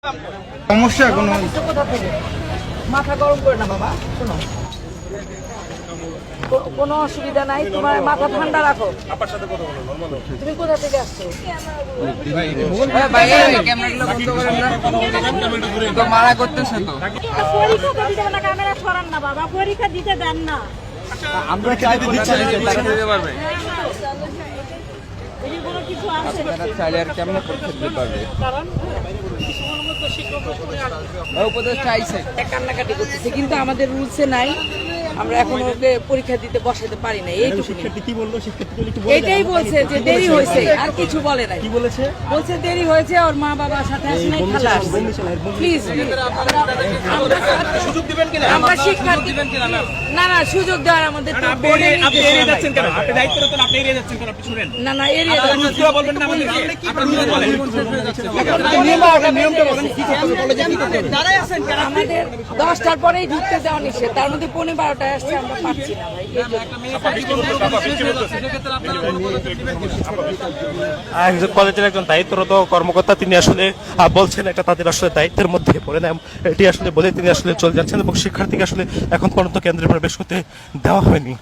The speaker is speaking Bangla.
সমস্যা কোনো কোথা থেকে মাথা গরম করে না বাবা, শোনো কোনো অসুবিধা নাই, তোমার মাথা ঠান্ডা রাখো। তুমি কোথা থেকে আসছো? মারা করতেছে তো পরীক্ষা তো দিতে না, ক্যামেরা সরান না বাবা, পরীক্ষা দিতে দেন না। আমরা চাই দিতে পারবে এই কোনো কিছু আছে চাইলে আর কেমন পরীক্ষা দিতে পারবে কারণ শিক্ষক উপদেশ চাইছে কান্নাকাটি করতেছে, কিন্তু আমাদের রুলসে নাই, আমরা এখন ওকে পরীক্ষা দিতে বসাতে পারি না। শিক্ষার্থী কি বললো? শিক্ষার্থী এইটাই বলছে যে দেরি হয়েছে, আর কিছু বলে নাই। কি বলেছে? বলছে দেরি হয়েছে, ওর মা বাবার সাথে আসে নাই, খেলা আসছে। প্লিজ সুযোগ দিবেন কিনা আমরা শিক্ষার্থী না না সুযোগ দেওয়ার আমাদের তো বোর্ডে আপনি এড়িয়ে যাচ্ছেন কেন? আপনি দায়িত্বরত, আপনি এড়িয়ে যাচ্ছেন কেন? আপনি শুনেন না না এরিয়া রুলসগুলো বলবেন না আমাদেরকে। আপনি নিয়মটা বলেন কি করতে হবে, কলেজে কি করতে হবে? আমাদের 10টার পরেই ঢুকতে যাওয়া নিষেধ, তার মধ্যে 11:30টায় আসছে, আমরা পারছি না ভাই। এই জন্য। একজন কলেজের একজন দায়িত্বরত কর্মকর্তা তিনি আসলে বলছেন এটা তাদের আসলে দায়িত্বের মধ্যে পড়ে না, এটি আসলে বলে তিনি আসলে চলে যাচ্ছেন এবং শিক্ষার্থীকে আসলে এখন পর্যন্ত কেন্দ্রে প্রবেশ করতে দেওয়া হয়নি।